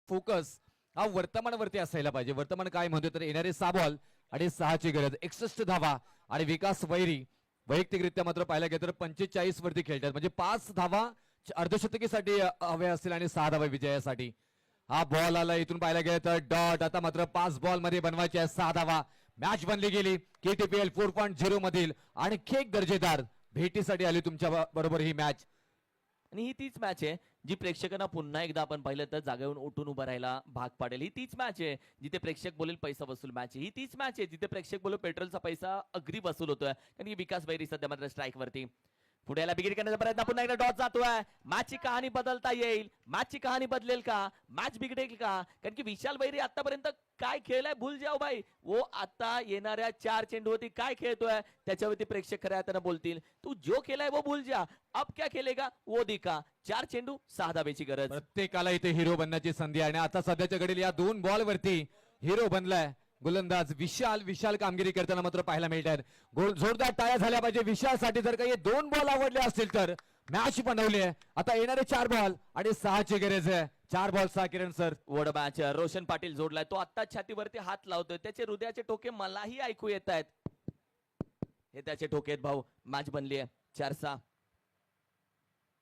Focus हा वर्तमानावरती असायला पाहिजे. वर्तमान काय म्हणतो तर येणारे 6 बॉल आणि 6ची गरज, 61 धावा. आणि विकास वैरी वैयक्तिकरित्या मात्र पाहायला गेलं तर 45 वरती खेळतात, म्हणजे 5 धावा अर्धशतकीसाठी हवे असतील आणि 6 धावा विजयासाठी. हा बॉल आला इथून पाहायला गेलं तर डॉट. आता मात्र 5 बॉल मध्ये बनवायचे आहे 6 धावा. मॅच बनली गेली KTPL 4.0 मधील आणखी एक दर्जेदार भेटीसाठी आली तुमच्या बरोबर ही मॅच. आणि ही तीच मॅच आहे जी प्रेक्षकांना पुन्हा एकदा आपण पाहिलं तर जागेवरून उठून उभं राहायला भाग पाडेल. ही तीच मॅच आहे जिथे प्रेक्षक बोलेल पैसा वसूल मॅच आहे. ही तीच मॅच आहे जिथे प्रेक्षक बोलेल पेट्रोलचा पैसा अगदी वसूल होतोय. कारण की विकास वैरी सध्या मात्र स्ट्राईक वरती. पुढे याला बिगिरी करण्याचा प्रयत्न, पुन्हा एकदा डॉट जातोय. मॅचची कहाणी बदलता येईल, मॅचची कहाणी बदलेल का, मॅच बिघडेल का? कारण की विशाल वैरी आतापर्यंत काय खेळलाय भूल जाओ भाई. वो आता येणाऱ्या 4 चेंडूवरती काय खेळतोय त्याच्यावरती प्रेक्षक खऱ्या अर्थानं बोलतील. तू जो खेळलाय वो भूल जा, अब क्या खेळेगा वो दिखा. 4 चेंडू 6 धाब्याची गरज. प्रत्येकाला इथे हिरो बनण्याची संधी आहे आणि आता सध्याच्या घडीला या 2 बॉल वरती हिरो बनलाय गोलंदाज विशाल कामगिरी करताना मात्र पाहायला मिळतात. जोरदार टाळ्या झाल्या पाहिजे विशालसाठी. जर काही 2 बॉल आवडले असतील तर मॅच बनवली आहे. आता येणारे 4 बॉल आणि 6ची गरज आहे. 4 बॉल 6 किरण सर. वड मॅच रोशन पाटील जोडलाय, तो आता छातीवरती हात लावतोय. त्याचे हृदयाचे ठोके मलाही ऐकू येत आहेत. हे त्याचे ठोके आहेत भाऊ. मॅच बनली आहे 4-6.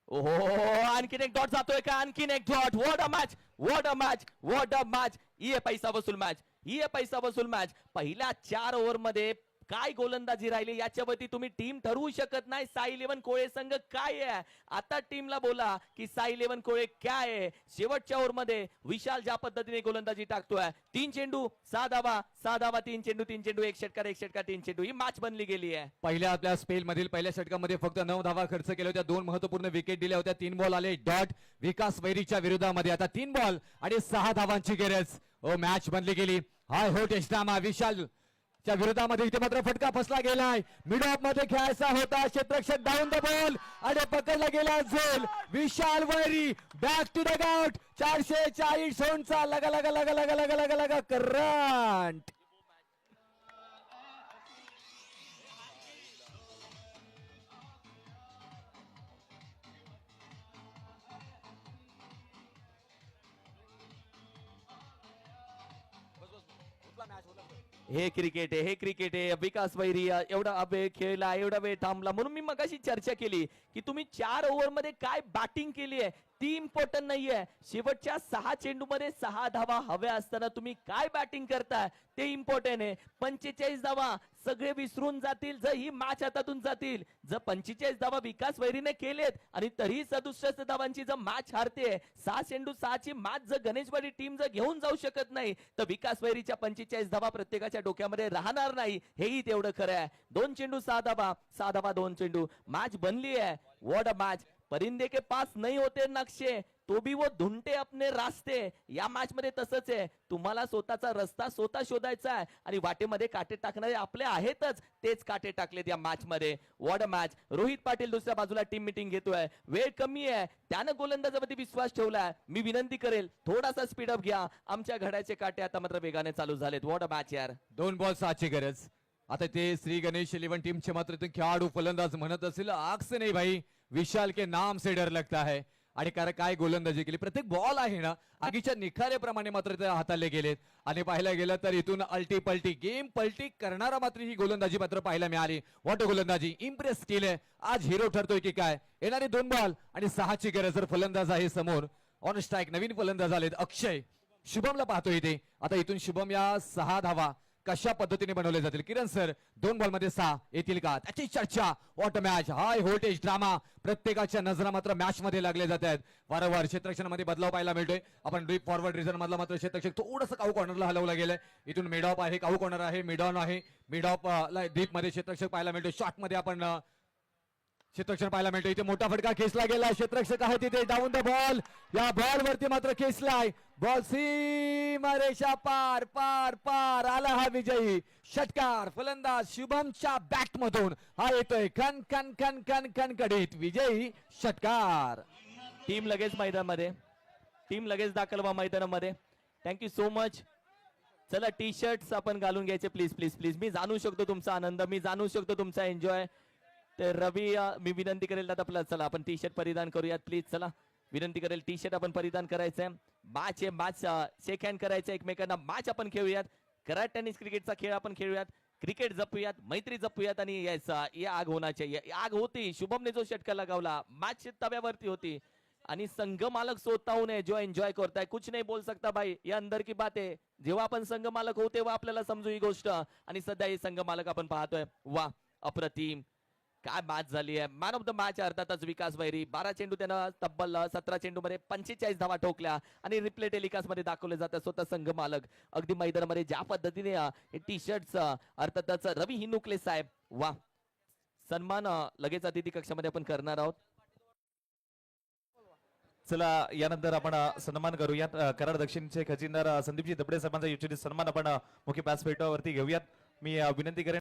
ओहो आणखीन एक डॉट जातोय का, आणखीन एक dot. What a match, what a match, what a match. ही आहे पैसा वसूल मॅच, ही आहे पैसा वसूल मॅच. पहिल्या 4 ओव्हर मध्ये काय गोलंदाजी राहिली याच्यावरती तुम्ही टीम ठरवू शकत नाही. साई 11 कोळे संघ काय आहे. आता टीमला बोला की साई 11 कोळे काय आहे. शेवटच्या ओव्हर मध्ये विशाल ज्या पद्धतीने गोलंदाजी टाकतोय, 3 चेंडू 6 धावा, 6 धावा 3 चेंडू, 3 चेंडू 1 षटकार, 1 षटकार 3 चेंडू. ही मॅच बनली गेली आहे. पहिल्या आपल्या स्पेल मधील पहिल्या षटकामध्ये फक्त 9 धावा खर्च केल्या होत्या. 2 महत्वपूर्ण विकेट दिल्या होत्या. 3 बॉल आले डॉट विकास वैरीच्या विरोधामध्ये. आता 3 बॉल आणि 6 धावांची गरज. मॅच बनली गेली. हाय हो टेस्टामा विशाल च्या विरोधामध्ये इथे मात्र फटका फसला गेलाय. मिड ऑफ मध्ये खेळायचा होता. क्षेत्ररक्षक डाऊन द बॉल आणि पकडला गेला झोल. विशाल वैरी बॅक टू द आउट. 440 रनचा लगा लगा लगा लगा लगा लगा लगा करंट. हे क्रिकेट आहे, हे क्रिकेट आहे. विकास वैरी एवढा वेळ खेळला, एवढा वेळ थांबला. म्हणून मी मगाशी चर्चा केली की तुम्ही 4 ओव्हर मध्ये काय बॅटिंग केली आहे ती इम्पॉर्टंट नाहीये. शेवटच्या 6 चेंडू मध्ये 6 धावा हव्या असताना तुम्ही काय बॅटिंग करताय ते इम्पॉर्टंट आहे. 45 धावा सगळे विसरून जातील जर ही मॅच हातातून जातील. जर 45 धावा विकास वैरीने केलेत आणि तरी 67 धावांची जर मॅच हारते, 6 चेंडू 6ची मॅच जर गणेशवाडी टीम जर घेऊन जाऊ शकत नाही तर विकास वैरीच्या 45 धावा प्रत्येकाच्या डोक्यामध्ये राहणार नाही. हेही तेवढं खरं आहे. 2 चेंडू 6 धावा, 6 धावा 2 चेंडू. मॅच बनली आहे. What a match. परिंदे के पास नहीं होते नक्षे तो भी वो ढूंढते अपने रास्ते. या मॅच मध्ये तसंच आहे. तुम्हाला स्वतःचा रस्ता स्वतः शोधायचा आहे आणि वाटेमध्ये काटे टाकणारे आपले आहेतच. तेच काटे टाकलेत या मॅच मध्ये. What a match. Rohit Patil दुसऱ्या बाजूला टीम मीटिंग घेतोय. वेळ कमी आहे, त्यानं गोलंदाजावरती विश्वास ठेवलाय. मी विनंती करेल थोडासा स्पीडअप घ्या. आमच्या घड्याचे काटे आता मात्र वेगाने चालू झालेत. व्हाट अ मॅच यार. 2 बॉल 6ची गरज. आता ते श्री गणेश 11 टीमचे मात्र खेळाडू फलंदाज म्हणत असेल आग से नाही भाई विशाल के नाम से डर लगता है. आणि कारण काय गोलंदाजी केली. प्रत्येक बॉल आहे ना आगीच्या निखाऱ्याप्रमाणे मात्र ते हाताळले गेलेत. आणि पाहायला गेलं तर इथून अल्टी पलटी गेम पलटी करणारा मात्र ही गोलंदाजी मात्र पाहायला मिळाली. वॉट गोलंदाजी इम्प्रेस केले. आज हिरो ठरतोय की काय. येणारे 2 बॉल आणि 6ची गरज. जर फलंदाज आहे समोर ऑन स्ट्राईक नवीन फलंदाज आलेत. अक्षय शुभमला पाहतोय इथे. आता इथून शुभम या 6 धावा कशा पद्धतीने बनवले जातील. किरण सर 2 बॉल मध्ये 6 येतील का त्याची चर्चा. What match. High voltage drama. प्रत्येकाच्या नजरा मात्र मॅच मध्ये लागले जात आहेत. वारंवार क्षेत्ररक्षणामध्ये बदलाव पाहायला मिळतोय. आपण डीप फॉरवर्ड रिझन मधला मात्र क्षेत्ररक्षक थोडंसं काऊ कॉर्नरला हलवलं गेलंय. इथून मिड ऑफ आहे, काऊ कॉर्नर आहे, मिड ऑन आहे. मिड ऑफ डीप मध्ये क्षेत्ररक्षक पाहायला मिळतोय. शॉर्ट मध्ये आपण क्षेत्ररक्षण पाहायला मिळतं. इथे मोठा फटका खेचला गेला. क्षेत्ररक्षक आहे तिथे डाऊन द बॉल. या बॉल वरती मात्र खेचलाय. बॉल सीमारेषा पार पार पार आला हा विजयी षटकार. फलंदाज शुभमच्या बॅट मधून हा येतोय खन खन खन खन खन कडीत विजयी षटकार. टीम लगेच मैदानामध्ये, टीम लगेच दाखल व्हा मैदानामध्ये. Thank you so much. चला टी शर्ट्स आपण घालून घ्यायचे प्लीज प्लीज प्लीज. मी जाणू शकतो तुमचा आनंद, मी जाणू शकतो तुमचा एन्जॉय. तर रवी मी विनंती करेल दादा आपल्याला चला आपण टी शर्ट परिधान करूयात प्लीज. चला विनंती करेल टी शर्ट आपण परिधान करायचंय. मॅच आहे मॅच शेक हँड करायचं एकमेकांना मॅच आपण खेळूयात कराट टेनिस क्रिकेटचा खेळ आपण खेळूयात क्रिकेट जपूयात मैत्री जपूयात आणि या आग होण्याची आग होती शुभमने जो षटका लगावला मॅच तव्यावरती होती आणि संघ मालक स्वतःहून एन्जॉय करताय कुछ नाही बोल सकता भाई या अंदर की बात आहे जेव्हा आपण संघ मालक होऊ तेव्हा आपल्याला समजू ही गोष्ट आणि सध्या हे संघ मालक आपण पाहतोय वा अप्रतिम काय मॅच झाली आहे मॅन ऑफ द मॅच अर्थातच विकास बैरी 12 चेंडू त्यानं तब्बल 17 चेंडू मध्ये 45 धावा ठोकल्या आणि रिप्ले टेलिकास्ट मध्ये दाखवले जातात स्वतः संघ मालक अगदी मैदानामध्ये ज्या पद्धतीने हे टी शर्ट अर्थातच रवी हिनुकले साहेब वा सन्मान लगेच अतिथी कक्षामध्ये आपण करणार आहोत चला यानंतर आपण सन्मान करूयात कराड दक्षिणचे खजिनदार संदीपजी दबडे साहेबांचा युचित सन्मान आपण मुख्य व्यासपीठावरती घेऊयात मी विनंती करेन